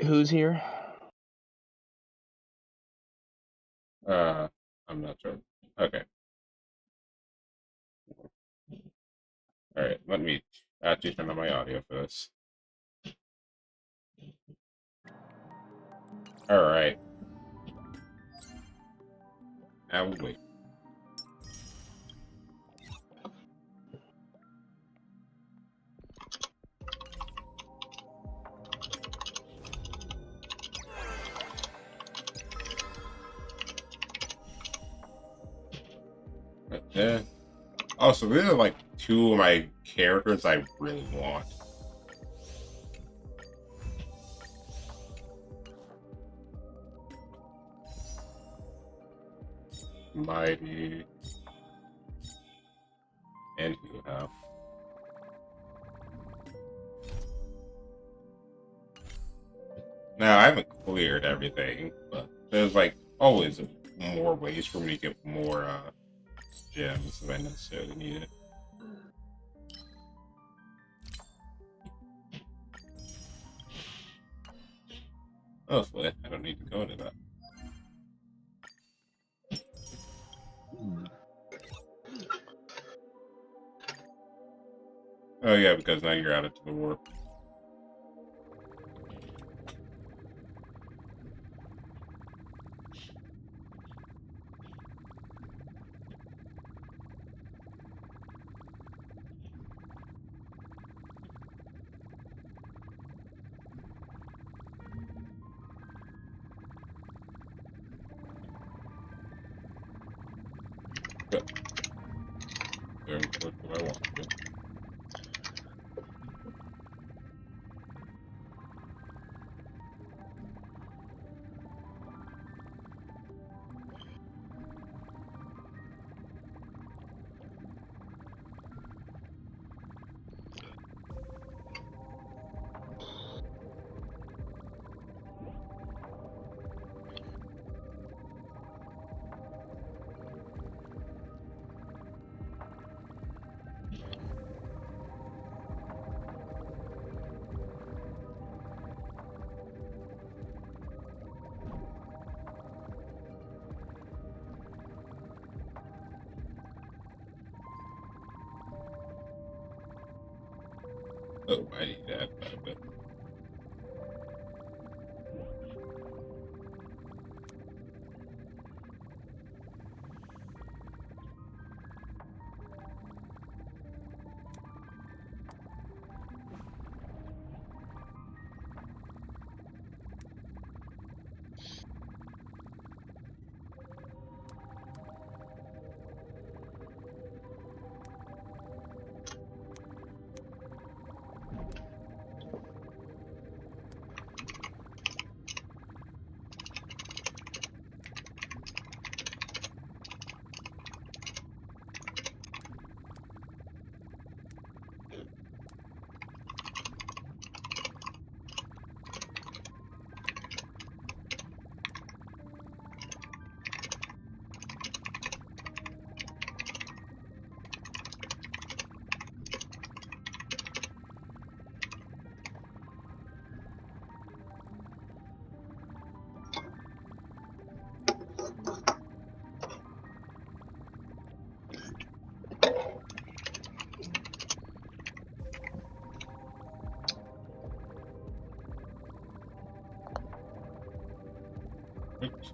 Who's here? I'm not sure. Okay. Alright, let me actually turn on my audio for this. Alright. Now wait. Also, these are like two of my characters I really want. MYDEI and HUOHUO. Now, I haven't cleared everything, but there's like always more ways for me to get more gems if I necessarily need it. Hopefully, I don't need to go into that. Oh yeah, because now you're out of the warp. Good. Very quick what I want to. Oh, I need that quite a bit. Oops.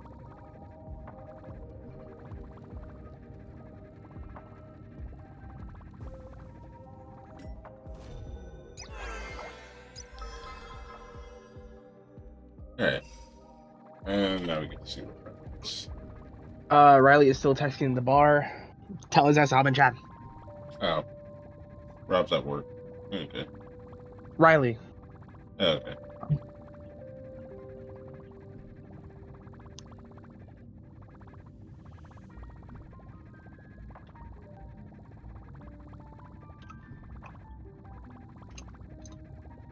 Alright. And now we get to see what happens. Riley is still texting the bar. Tell his ass I'm in chat. Oh. Rob's at work. Okay. Riley. Okay.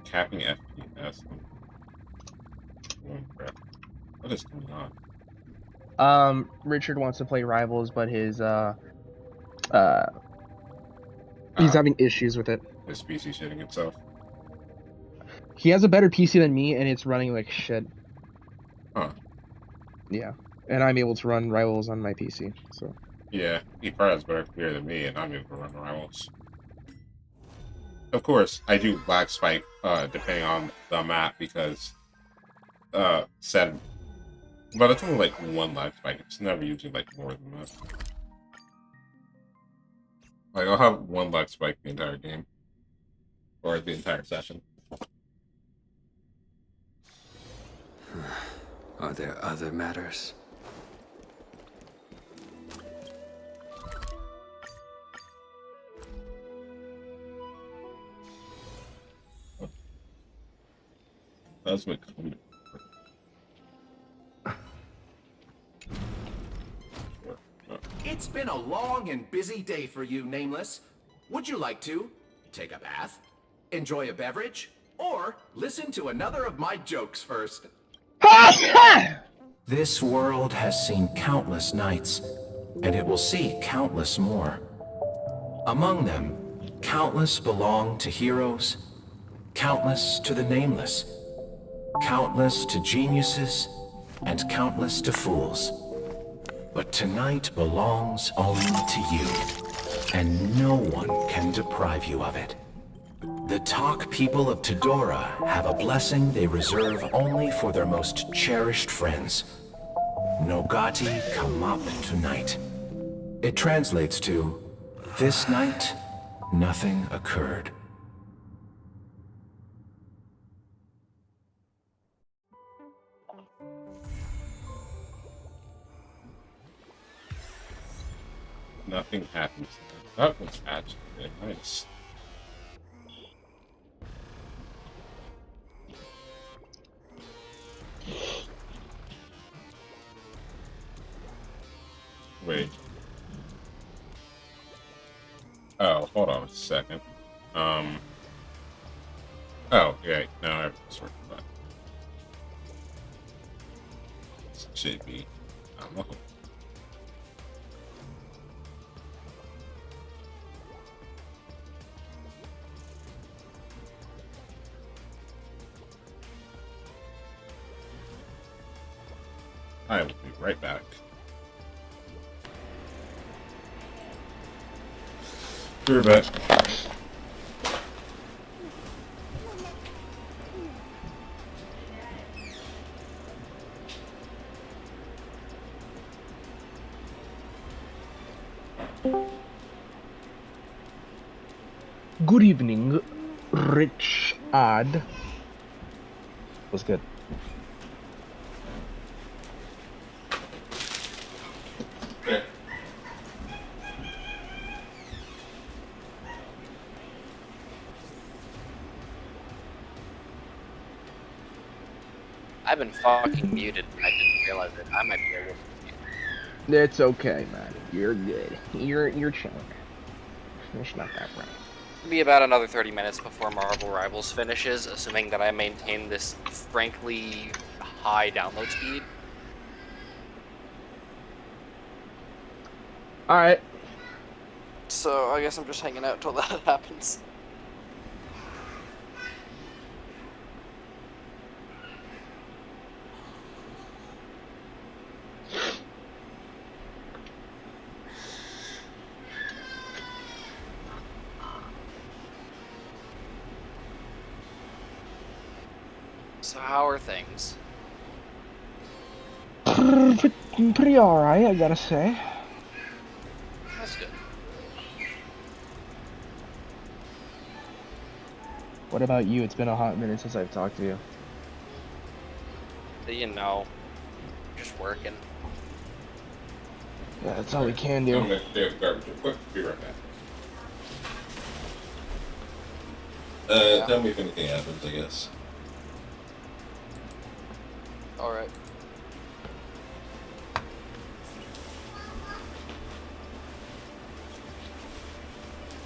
Capping FPS. Oh, crap. What is going on? Richard wants to play Rivals, but his he's having issues with it. His PC shitting itself. He has a better PC than me, and it's running like shit. Huh. Yeah, and I'm able to run Rivals on my PC. So. Yeah, he probably has better clear than me, and I'm able to run Rivals. Of course, I do lag spike depending on the map because said, but it's only like one lag spike. It's never usually like more than that. Like I'll have one lag spike the entire game or the entire session. Are there other matters? That's what. It's been a long and busy day for you, Nameless. Would you like to take a bath, enjoy a beverage, or listen to another of my jokes first? This world has seen countless nights, and it will see countless more. Among them, countless belong to heroes, countless to the nameless, countless to geniuses, and countless to fools. But tonight belongs only to you, and no one can deprive you of it. The Talk people of Todora have a blessing they reserve only for their most cherished friends. Nogati come up tonight. It translates to, this night, nothing occurred. Nothing happens. That was actually nice. Wait. Oh, hold on a second. Oh, yeah, no, everything's working fine. Should be. I don't know. I will be right back. We're back. Good evening, Rich Odd. What's good? Okay. I've been fucking muted. I didn't realize it. I might be able to. It's okay, man. You're good. You're chilling. It's not that right. It'll be about another 30 minutes before Marvel Rivals finishes, assuming that I maintain this frankly high download speed. Alright. So I guess I'm just hanging out till that happens. So how are things? Pretty alright, I gotta say. That's good. What about you? It's been a hot minute since I've talked to you. You know, just working. Yeah, that's all we can do. I'm gonna do garbage real quick. Be right back. Yeah. Tell me if anything happens, I guess. Alright.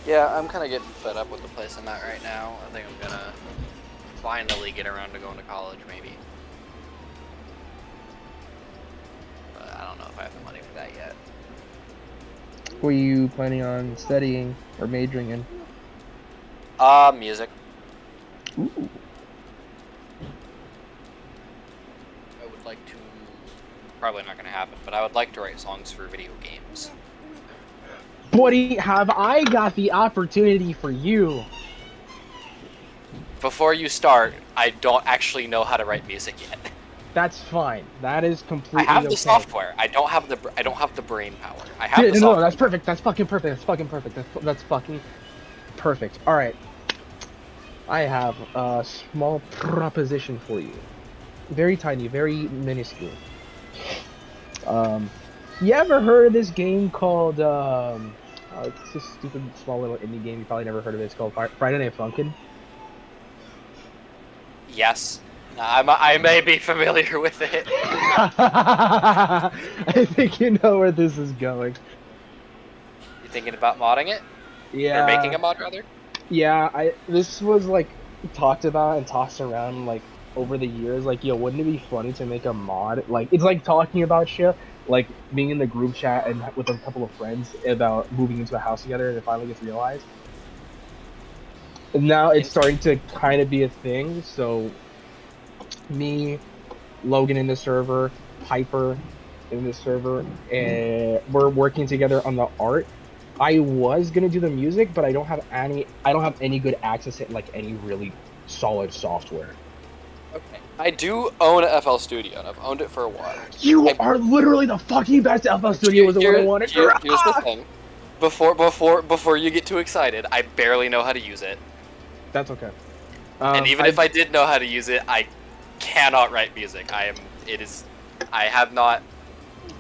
Yeah, I'm kind of getting fed up with the place I'm at right now. I think I'm gonna finally get around to going to college, maybe. But I don't know if I have the money for that yet. What are you planning on studying or majoring in? Music. Ooh. probably not going to happen, but I would like to write songs for video games. Buddy, have I got the opportunity for you? Before you start, I don't actually know how to write music yet. That's fine. That is completely I have okay. the software. I don't have the brain power. I have Yeah, the no, software. that's perfect. That's fucking perfect. That's fucking perfect. That's fucking perfect. All right. I have a small proposition for you. Very tiny, very minuscule. You ever heard of this game called it's this stupid small little indie game. You probably never heard of it. It's called Friday Night Funkin'. Yes. I may be familiar with it. I think you know where this is going. You thinking about modding it? Yeah. Or making a mod, rather? Yeah, this was like talked about and tossed around like over the years. Like, yo, wouldn't it be funny to make a mod? Like, it's like talking about shit, like being in the group chat and with a couple of friends about moving into a house together, and it finally gets realized. And now it's starting to kind of be a thing. So, me, Logan in the server, Piper in the server, and we're working together on the art. I was gonna do the music, but I don't have any good access to like any really solid software. Okay. I do own a FL Studio, and I've owned it for a while. You are literally the fucking best. FL Studio was the one I wanted. Here's the thing. Before you get too excited, I barely know how to use it. That's okay. And even if I did know how to use it, I cannot write music. I have not.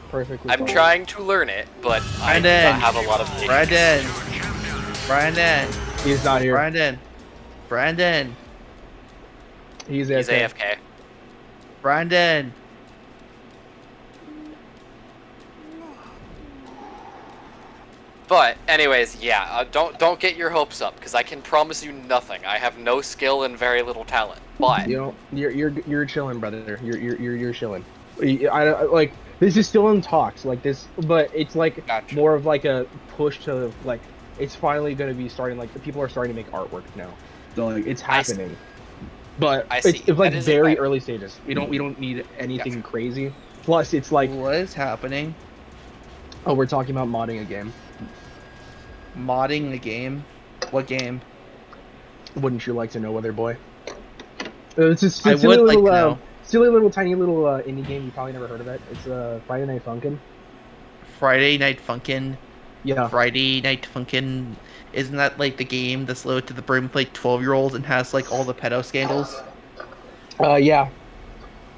Perfectly. I'm trying to learn it, but I do not have a lot of patience. Brandon. He's not here. Brandon. He's AFK. Brandon. But anyways, yeah, don't get your hopes up, because I can promise you nothing. I have no skill and very little talent. But you know, you're chilling, brother. You're chilling. I like this is still in talks, like this, but it's like more of like a push to like it's finally gonna be starting. Like the people are starting to make artwork now, so like it's happening. But it's like very early stages. We don't need anything crazy. Plus, it's like what is happening? Oh, we're talking about modding a game. Modding a game? What game? Wouldn't you like to know, Weather Boy? It's a I would like to know. Silly little tiny little indie game. You probably never heard of it. It's Friday Night Funkin'. Friday Night Funkin'. Yeah. Friday Night Funkin'. Isn't that like the game that's low to the brim with like 12-year-olds and has like all the pedo scandals? Yeah.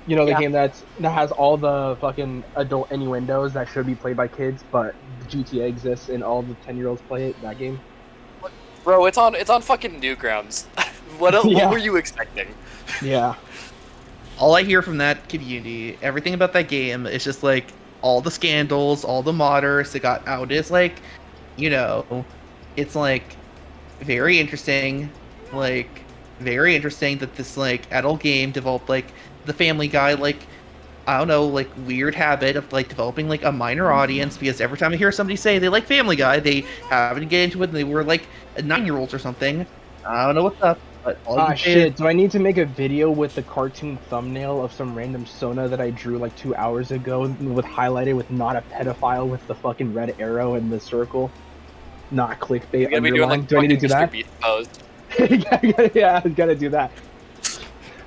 You know the game that has all the fucking adult innuendos that should be played by kids, but GTA exists and all the 10-year-olds play it. That game. Bro, it's on fucking Newgrounds. What were you expecting? Yeah. All I hear from that community, everything about that game is just like all the scandals, all the modders that got out is like, you know, it's like very interesting, that this like adult game developed like the Family Guy, like I don't know, like weird habit of like developing like a minor audience, because every time I hear somebody say they like Family Guy, they happen to get into it and they were like 9-year-olds or something. I don't know what's up. Shit, do I need to make a video with the cartoon thumbnail of some random Sona that I drew like 2 hours ago with highlighted with not a pedophile with the fucking red arrow in the circle? Not clickbait underline. Do I need to do that? Yeah, I gotta do that.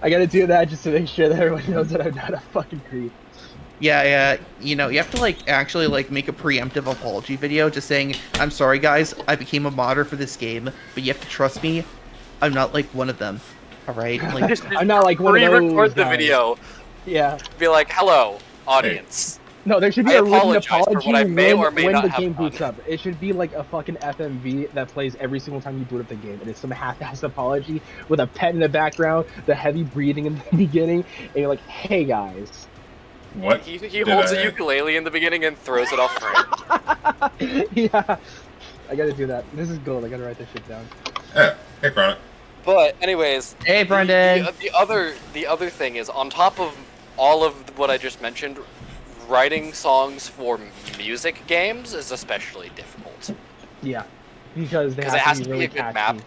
I gotta do that just to make sure that everyone knows that I'm not a fucking creep. Yeah, you know, you have to like actually like make a preemptive apology video just saying, I'm sorry guys, I became a modder for this game, but you have to trust me, I'm not like one of them. Alright? Like I'm not like one of those Re-record the guys. video. Yeah. Be like, hello, audience. No, there should be a written apology when the game boots up. It should be like a fucking FMV that plays every single time you boot up the game. And it's some half-assed apology with a pet in the background, the heavy breathing in the beginning, and you're like, hey guys. What? He holds a ukulele in the beginning and throws it off frame. Yeah. I gotta do that. This is gold. I gotta write this shit down. Yeah. Hey, Chronic. But anyways, hey, Brendan. The other thing is, on top of all of what I just mentioned, writing songs for music games is especially difficult. Yeah, because it has to be really a good catchy. map.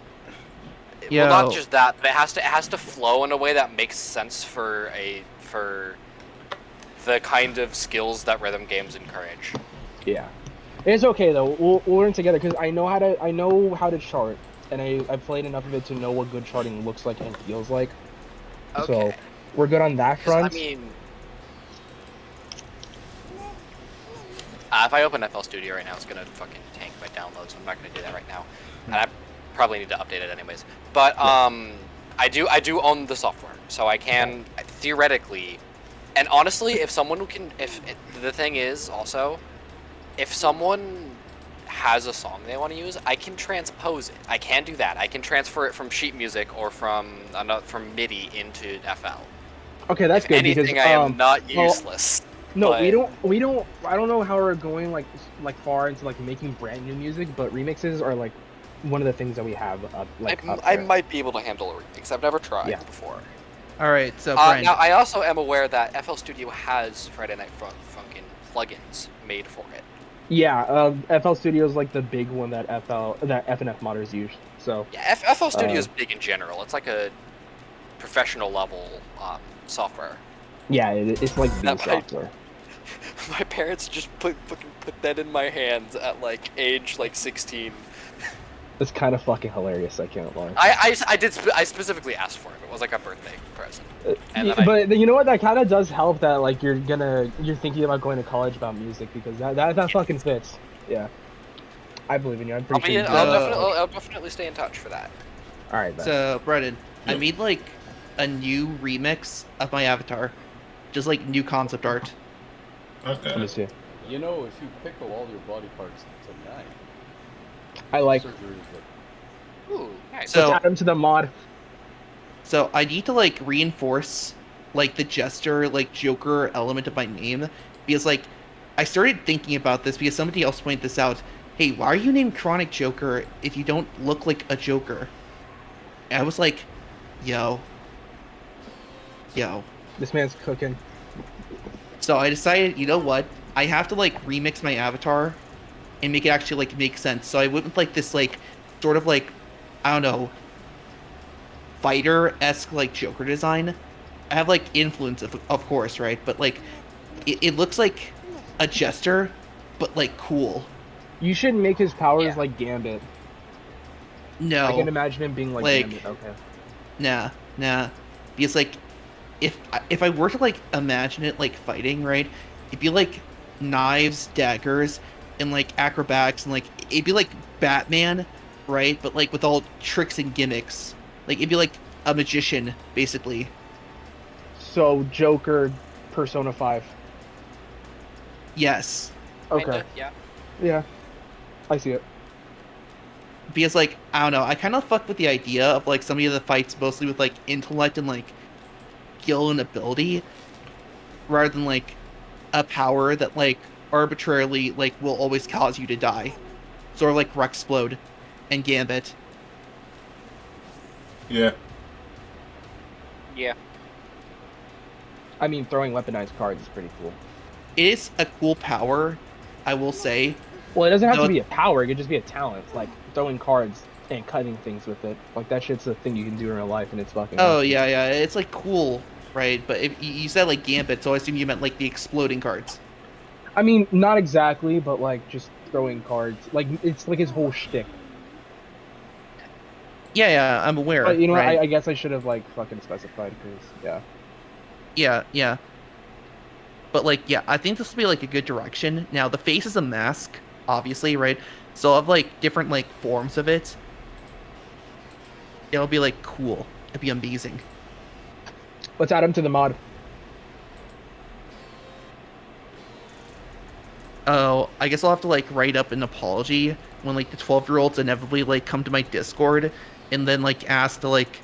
Yo. Well, not just that, but it has to flow in a way that makes sense for the kind of skills that rhythm games encourage. Yeah, it's okay though. We'll learn together because I know how to chart, and I played enough of it to know what good charting looks like and feels like. Okay. So we're good on that 'Cause, front. I mean, if I open FL Studio right now, it's gonna fucking tank my downloads. I'm not gonna do that right now, and I probably need to update it anyways. But I do own the software, so I can theoretically, and honestly, if someone can, the thing is also, if someone has a song they want to use, I can transpose it. I can do that. I can transfer it from sheet music or from MIDI into FL. Okay, that's If good anything, because I am not well, useless. no, but- we don't. I don't know how we're going like far into like making brand new music, but remixes are like one of the things that we have up I there. might be able to handle a remix. I've never tried Yeah. before. All right, so Brian, Now, I also am aware that FL Studio has Friday Night Funkin' plugins made for it. Yeah, FL Studio is like the big one that FNF modders use. So Yeah, FL Studio is big in general. It's like a professional level software. yeah, it's like the That might- software. My parents just fucking put that in my hands at like age 16. It's kind of fucking hilarious. I can't lie. I specifically asked for it. It was like a birthday present. And then But you know what? That kind of does help that like you're thinking about going to college about music because that fucking fits. Yeah, I believe in you. I'm pretty sure. You I'll definitely stay in touch for that. All right. Then. so Brennan, I made like a new remix of my avatar, just like new concept art. Let me Okay. see. You know, if you pickle all your body parts tonight, I like. surgery is like Ooh, nice. So- Let's add him to the mod. So I need to like reinforce like the jester like Joker element of my name because like I started thinking about this because somebody else pointed this out. Hey, why are you named Chronic Joker if you don't look like a Joker? And I was like, yo. This man's cooking. So I decided, you know what? I have to like remix my avatar and make it actually like make sense. So I went with like this like sort of like I don't know fighter-esque like Joker design. I have like influence of course, right? But like it looks like a jester, but like cool. You should make his powers Yeah. like Gambit. No, I can imagine him being like Gambit. Okay. nah. Because like if I were to like imagine it like fighting, right? It'd be like knives, daggers, and like acrobatics, and like it'd be like Batman, right? But like with all tricks and gimmicks. Like it'd be like a magician, basically. So Joker, Persona 5. Yes. Okay. Kinda, yeah. Yeah. I see it. Because like I don't know, I kind of fuck with the idea of like some of the fights mostly with like intellect and like skill and ability, rather than like a power that like arbitrarily like will always cause you to die, sort of like Rexplode and Gambit. Yeah. Yeah. I mean, throwing weaponized cards is pretty cool. It is a cool power, I will say. Well, it doesn't have No, to be a power. It could just be a talent, like throwing cards and cutting things with it. Like that shit's a thing you can do in real life, and it's fucking. Oh awesome. yeah, it's like cool, right? But if you said like Gambit, so I assume you meant like the exploding cards. I mean, not exactly, but like just throwing cards. Like it's like his whole shtick. Yeah, I'm aware. But you know, right? I guess I should have like fucking specified because yeah. Yeah. But like, yeah, I think this will be like a good direction. Now the face is a mask, obviously, right? So I'll have like different like forms of it. It'll be like cool. It'd be amazing. Let's add him to the mod. Oh, I guess I'll have to like write up an apology when like the 12-year-olds inevitably like come to my Discord and then like ask to like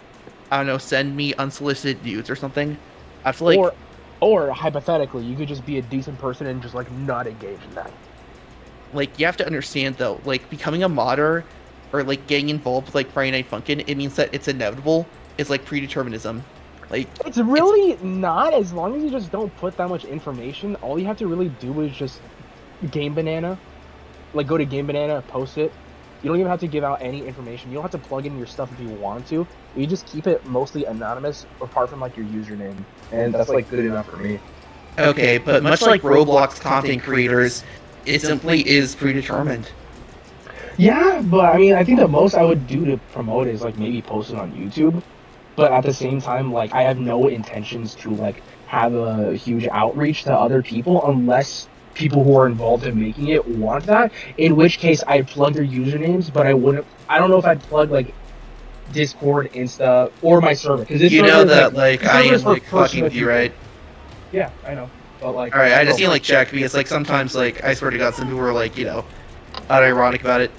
I don't know, send me unsolicited nudes or something. I have to like Or hypothetically, you could just be a decent person and just like not engage in that. like you have to understand though, like becoming a modder or like getting involved with like Friday Night Funkin', it means that it's inevitable. It's like predeterminism. Like It's really not, as long as you just don't put that much information. All you have to really do is just Game Banana, like go to Game Banana, post it. You don't even have to give out any information. You don't have to plug in your stuff if you want to. You just keep it mostly anonymous, apart from like your username, and that's like good enough for me. Okay, but much like Roblox content creators, it simply is predetermined. Yeah, but I mean, I think the most I would do to promote is like maybe post it on YouTube. But at the same time, like I have no intentions to like have a huge outreach to other people unless people who are involved in making it want that. In which case, I'd plug their usernames, but I wouldn't. I don't know if I'd plug like Discord, Insta, or my server because this You server know is like that, like, this I server is am, for like, fucking personal with you, people. right? Yeah, I know. But like, Alright, I just bro, need, like, check, because, like, sometimes, like, I swear to God, some people are, like, unironic about it.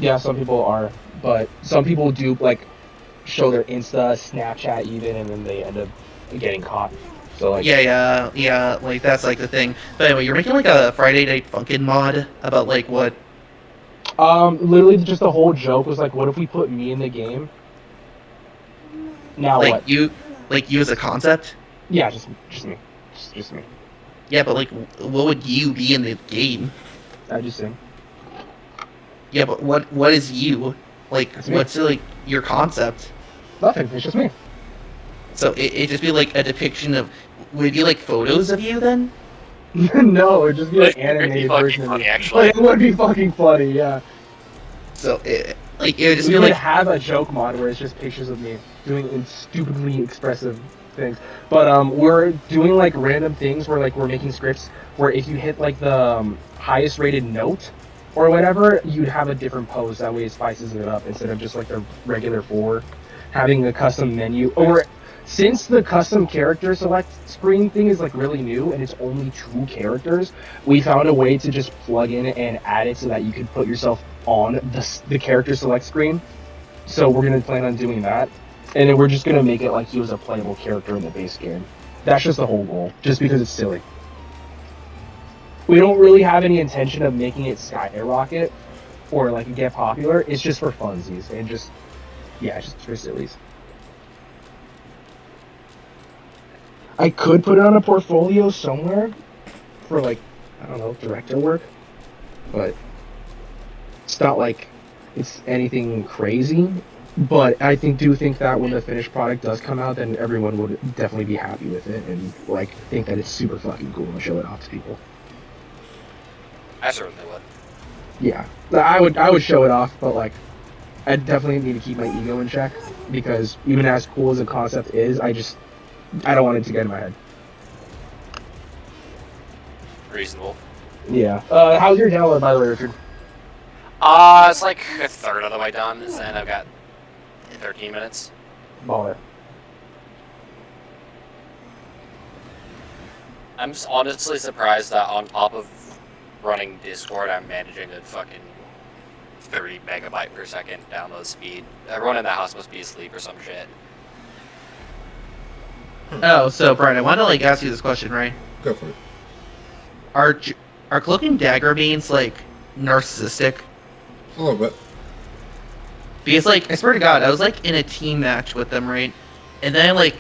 yeah, some people are, but some people do like show their Insta, Snapchat even, and then they end up getting caught. So like, Yeah, like, that's, like, the thing. But anyway, you're making, like, a Friday Night Funkin' mod about, like, what? literally just the whole joke was like, what if we put me in the game? Now Like, what? you as a concept? Yeah, just me, just me. Yeah, but, like, what would you be in the game? I just sing. Yeah, but what is you? Like, That's me. what's, like, your concept? Nothing. It's just me. So it just be, like, a depiction of... Would it be, like, photos of you, then? No, it'd just be like It'd be animated fucking version of funny, me. actually. Like, it would be fucking funny, yeah. So, it would just We be, could like... have a joke mod where it's just pictures of me doing stupidly expressive things. But we're doing like random things where like we're making scripts where if you hit like the highest rated note or whatever, you'd have a different pose. That way it spices it up instead of just like the regular 4, having a custom menu. Or since the custom character select screen thing is like really new and it's only 2 characters, we found a way to just plug in and add it so that you could put yourself on the character select screen. So we're gonna plan on doing that, and then we're just gonna make it like he was a playable character in the base game. That's just the whole goal, just because it's silly. We don't really have any intention of making it skyrocket or like get popular. It's just for funsies and just just for sillies. I could put it on a portfolio somewhere for like, I don't know, director work, but it's not like it's anything crazy. But I do think that when the finished product does come out, then everyone would definitely be happy with it and like think that it's super fucking cool and show it off to people. I certainly would. Yeah, I would show it off, but like I definitely need to keep my ego in check because even as cool as the concept is, I don't want it to get in my head. Reasonable. Yeah. How's your download, by the way, Richard? It's like a third of the way done, and I've got 13 minutes. Baller. I'm honestly surprised that on top of running Discord, I'm managing a fucking 30 megabyte per second download speed. Everyone in the house must be asleep or some shit. Oh, so, Brian, I want to, like, ask you this question, right? Go for it. Are Cloak and Dagger mains, like, narcissistic? A little bit. Because, like, I swear to God, I was, like, in a team match with them, right? And then I, like,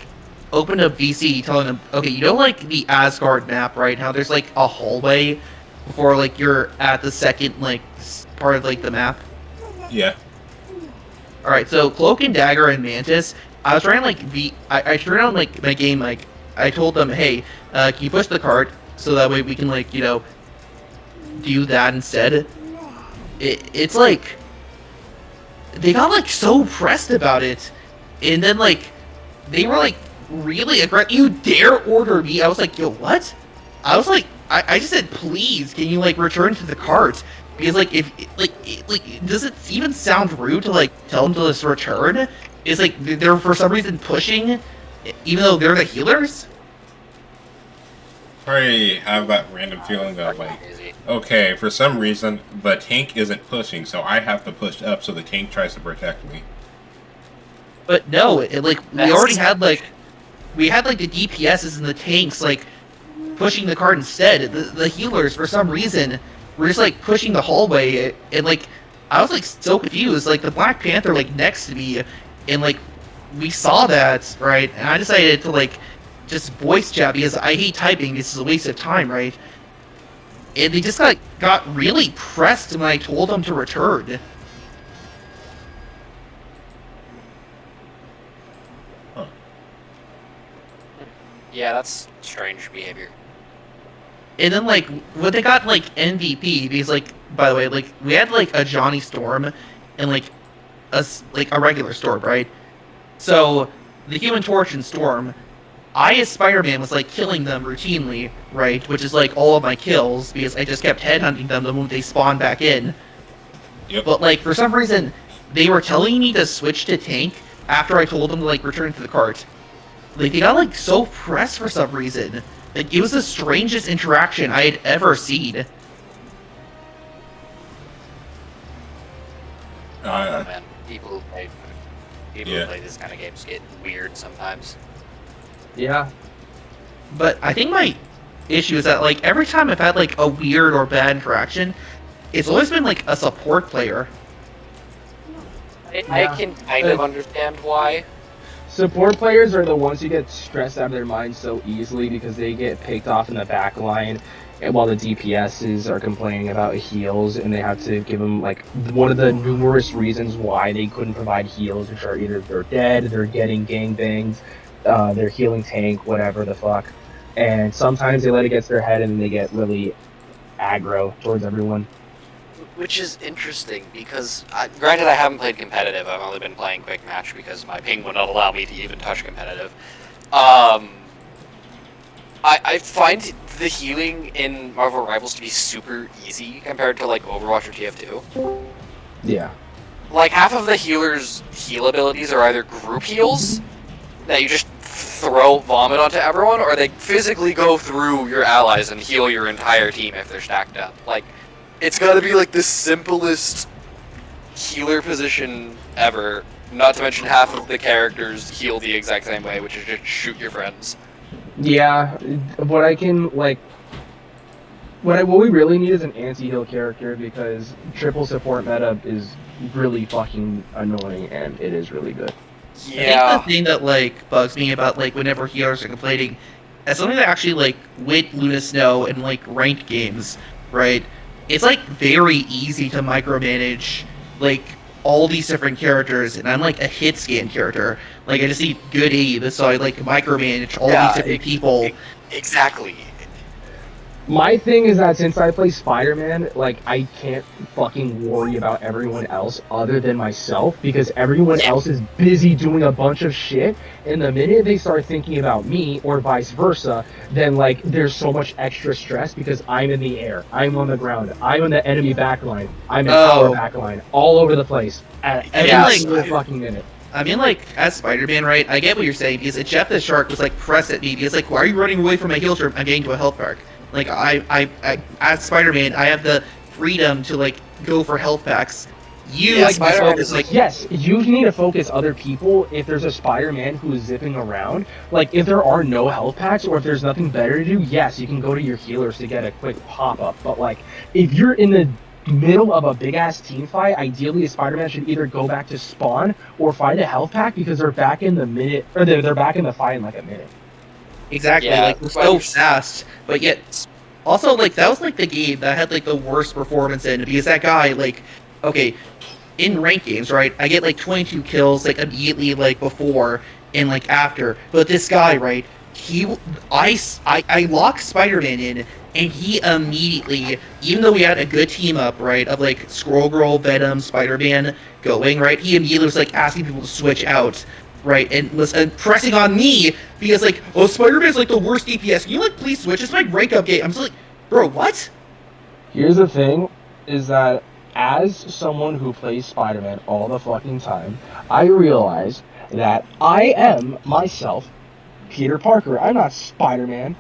opened up VC telling them, okay, you know, like, the Asgard map, right? How there's, like, a hallway before, like, you're at the second, like, part of, like, the map? Yeah. Alright, so Cloak and Dagger and Mantis, I was trying, like, I turned on, like, my game, like, I told them, hey, can you push the cart so that way we can, like, do that instead? It's, like, they got, like, so pressed about it, and then, like, they were, like, really aggressive. You dare order me? I was like, yo, what? I was like, I just said, please, can you, like, return to the cart? Because, like, if, like, does it even sound rude to, like, tell them to just return? It's like, they're for some reason pushing, even though they're the healers? I have that random feeling that, like, okay, for some reason, the tank isn't pushing, so I have to push up so the tank tries to protect me. But no, like, we already had, like, the DPSs and the tanks, like, pushing the cart instead. The healers, for some reason, were just, like, pushing the hallway, and, like, I was, like, so confused. Like, the Black Panther, like, next to me, and, like, we saw that, right, and I decided to, like, just voice chat, because I hate typing, this is a waste of time, right? And they just, like, got really pressed when I told them to return. Yeah, that's strange behavior. And then like when they got like MVP, because like by the way, like we had like a Johnny Storm and like a regular Storm, right? So the Human Torch and Storm, I as Spider-Man was like killing them routinely, right? Which is like all of my kills because I just kept headhunting them the moment they spawned back in. Yep. But like for some reason they were telling me to switch to tank after I told them to like return to the cart. Like they got like so pressed for some reason. Like it was the strangest interaction I had ever seen. Oh man, people who Yeah. play this kind of games get weird sometimes. Yeah. But I think my issue is that like every time I've had like a weird or bad interaction, it's always been like a support player. I can kind of understand why. Support players are the ones who get stressed out of their minds so easily because they get picked off in the back line, and while the DPSs are complaining about heals, and they have to give them like one of the numerous reasons why they couldn't provide heals, which are either they're dead, they're getting gangbangs, they're healing tank, whatever the fuck. And sometimes they let it get to their head and they get really aggro towards everyone. Which is interesting because, granted, I haven't played competitive. I've only been playing quick match because my ping would not allow me to even touch competitive. I find the healing in Marvel Rivals to be super easy compared to like Overwatch or TF2. Yeah. Like half of the healers' heal abilities are either group heals that you just throw vomit onto everyone, or they physically go through your allies and heal your entire team if they're stacked up. Like, it's gotta be like the simplest healer position ever. Not to mention half of the characters heal the exact same way, which is just shoot your friends. Yeah, what I can like, what we really need is an anti-heal character because triple support meta is really fucking annoying and it is really good. I think the thing that like bugs me about like whenever healers are complaining, as something that actually like with Luna Snow and like ranked games, right? It's like very easy to micromanage like all these different characters, and I'm like a hit scan character. Like I just need good aim, so I like micromanage all these different people. Exactly. My thing is that since I play Spider-Man, like, I can't fucking worry about everyone else other than myself, because everyone else is busy doing a bunch of shit, and the minute they start thinking about me, or vice versa, then, like, there's so much extra stress because I'm in the air, I'm on the ground, I'm in the enemy backline, I'm in our backline, all over the place, at every single fucking minute. I mean, like, as Spider-Man, right, I get what you're saying, because Jeff the Shark was, like, pressed at me, because, like, why are you running away from a heal strip? I'm getting to a health pack. Like, I as Spider-Man, I have the freedom to, like, go for health packs. You, like, Spider-Man is like, yes, you need to focus other people if there's a Spider-Man who is zipping around. Like, if there are no health packs, or if there's nothing better to do, yes, you can go to your healers to get a quick pop-up. But, like, if you're in the middle of a big-ass team fight, ideally a Spider-Man should either go back to spawn or find a health pack because they're back in the minute, or they're back in the fight in, like, a minute. Exactly, like, we're so fast, but yet, also, like, that was, like, the game that had, like, the worst performance in, because that guy, like, okay, in ranked games, right, I get, like, 22 kills, like, immediately, like, before and, like, after, but this guy, right, I locked Spider-Man in, and he immediately, even though we had a good team up, right, of, like, Squirrel Girl, Venom, Spider-Man going, right, he immediately was, like, asking people to switch out, right, and was pressing on me because, like, oh, Spider-Man's like the worst DPS. Can you, like, please switch? It's my rank up game. I'm just like, bro, what? Here's the thing, is that as someone who plays Spider-Man all the fucking time, I realize that I am myself Peter Parker. I'm not Spider-Man.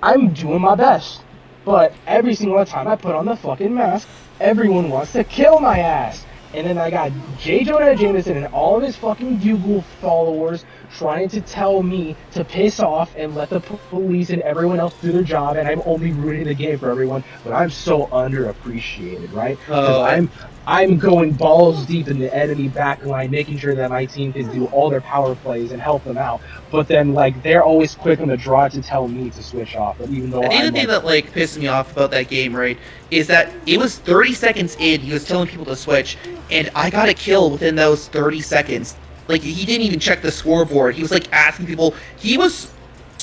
I'm doing my best. But every single time I put on the fucking mask, everyone wants to kill my ass. And then I got J. Jonah Jameson and all of his fucking Google followers trying to tell me to piss off and let the police and everyone else do their job, and I'm only ruining the game for everyone, but I'm so underappreciated, right? Because I'm going balls deep in the enemy backline, making sure that my team can do all their power plays and help them out. But then, like, they're always quick on the draw to tell me to switch off. But even though I think the thing that, like, pissed me off about that game, right, is that it was 30 seconds in, he was telling people to switch, and I got a kill within those 30 seconds. Like, he didn't even check the scoreboard. He was, like, asking people. He was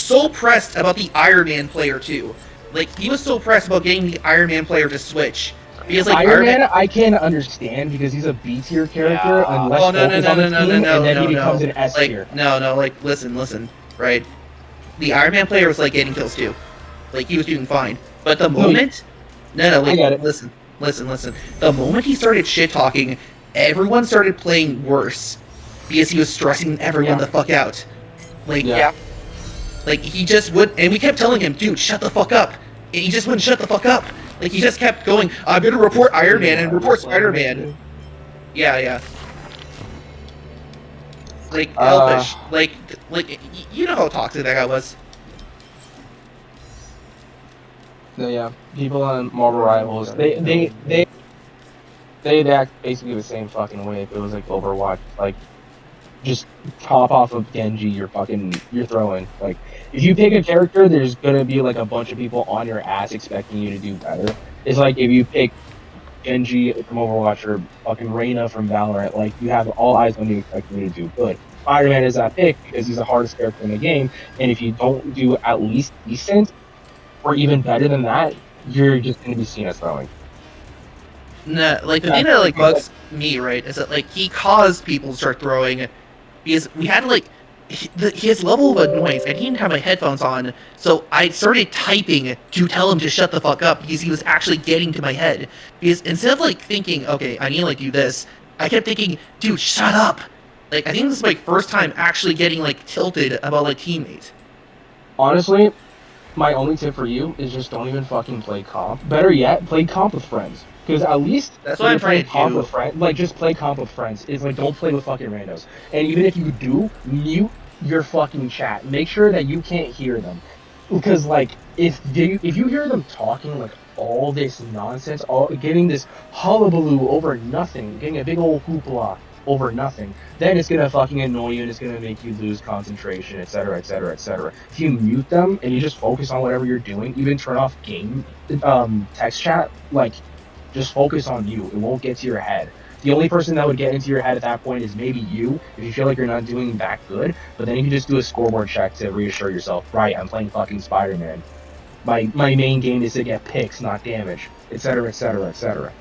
so pressed about the Iron Man player too. Like he was so pressed about getting the Iron Man player to switch. Because like Iron Man, I can't understand because he's a B tier character Yeah. and less Oh no focused on the team, and then he becomes an S like tier. no, like listen, right? The Iron Man player was like getting kills too. Like he was doing fine. But the moment like I get it. listen. The moment he started shit talking, everyone started playing worse. Because he was stressing everyone the fuck out. Like Yeah. Like he just would, and we kept telling him, dude, shut the fuck up. And he just wouldn't shut the fuck up. Like he just kept going, I'm gonna report Iron Man and report Spider-Man. Yeah. Like Elfish, like you know how toxic that guy was. No, yeah, people on Marvel Rivals, they act basically the same fucking way if it was like Overwatch. Like, just pop off of Genji, you're throwing. Like, if you pick a character, there's gonna be like a bunch of people on your ass expecting you to do better. It's like if you pick Genji from Overwatch or fucking Reyna from Valorant, like you have all eyes on you expecting you to do good. Spider-Man is that pick because he's the hardest character in the game, and if you don't do at least decent or even better than that, you're just gonna be seen as throwing. Nah, like the thing that like bugs me, right, is that like he caused people to start throwing because we had like his level of annoyance, and he didn't have my headphones on, so I started typing to tell him to shut the fuck up because he was actually getting to my head. Because instead of like thinking, okay, I need to like do this, I kept thinking, dude, shut up. Like I think this is my first time actually getting like tilted about like teammates. Honestly, my only tip for you is just don't even fucking play comp. Better yet, play comp with friends. Because at least that's what I'm trying to comp do. With friends, like just play comp with friends. It's like don't play with fucking randos. And even if you do, mute your fucking chat. Make sure that you can't hear them. Because like if you hear them talking like all this nonsense, getting this hullabaloo over nothing, getting a big old hoopla over nothing, then it's gonna fucking annoy you and it's gonna make you lose concentration, etc., etc., etc. If you mute them and you just focus on whatever you're doing, even turn off game text chat, like just focus on you. It won't get to your head. The only person that would get into your head at that point is maybe you, if you feel like you're not doing that good, but then you can just do a scoreboard check to reassure yourself, right, I'm playing fucking Spider-Man. My main game is to get picks, not damage, etc., etc., etc.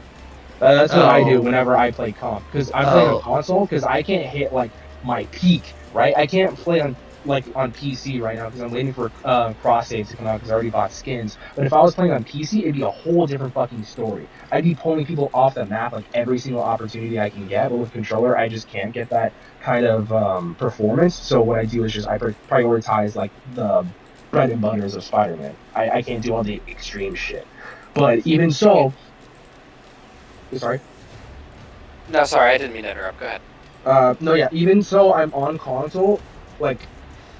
That's what I do whenever I play comp, because I'm playing on console, because I can't hit like my peak, right? I can't play on PC right now because I'm waiting for cross saves to come out because I already bought skins. But if I was playing on PC, it'd be a whole different fucking story. I'd be pulling people off the map like every single opportunity I can get, but with controller, I just can't get that kind of performance. So what I do is just I prioritize like the bread and butters of Spider-Man. I can't do all the extreme shit. But even so. Sorry? No, sorry, I didn't mean to interrupt. Go ahead. No, yeah, even so, I'm on console, like,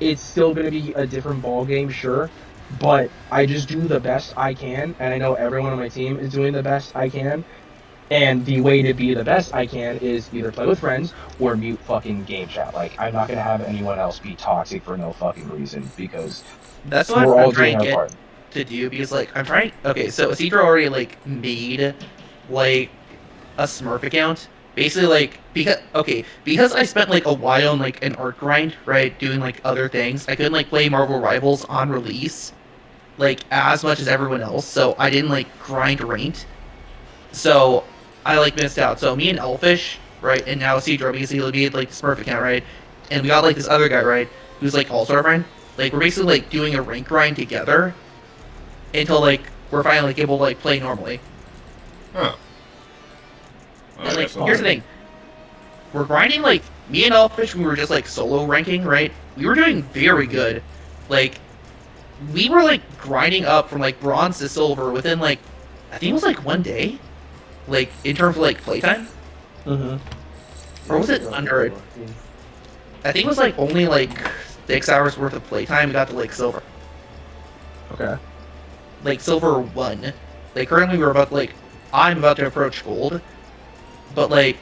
it's still gonna be a different ball game, sure, but I just do the best I can, and I know everyone on my team is doing the best I can, and the way to be the best I can is either play with friends or mute fucking game chat. Like, I'm not gonna have anyone else be toxic for no fucking reason, because that's what we're all I'm trying doing our part. To do, because, like, I'm trying, okay, so Isidro already, like, made, like, a Smurf account, basically, like, because I spent, like, a while on, like, an art grind, right, doing, like, other things, I couldn't, like, play Marvel Rivals on release, like, as much as everyone else, so I didn't, like, grind ranked, so I, like, missed out. So me and Elfish, right, and now Isidro, because he made, like, the Smurf account, right, and we got, like, this other guy, right, who's, like, also our friend, like, we're basically, like, doing a rank grind together until, like, we're finally, like, able to, like, play normally. Huh. And, like, here's the thing. We're grinding, like, me and Elfish, we were just, like, solo ranking, right? We were doing very good. Like, we were, like, grinding up from, like, bronze to silver within, like, I think it was, like, one day. Like, in terms of, like, playtime. Mm-hmm. Or was it under it? I think it was, like, only, like, 6 hours worth of playtime. We got to, like, silver. Okay. Like, silver 1. Like, currently we're about, like, I'm about to approach gold. But, like,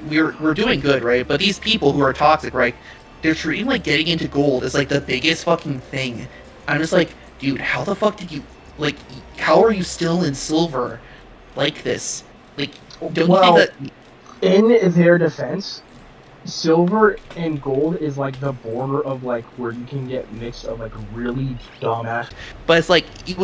we're doing good, right? But these people who are toxic, right? They're treating, like, getting into gold as, like, the biggest fucking thing. I'm just like, dude, how the fuck did you, like, how are you still in silver like this? Like, don't you think that... In their defense, silver and gold is like the border of like where you can get mixed of like really dumbass But it's like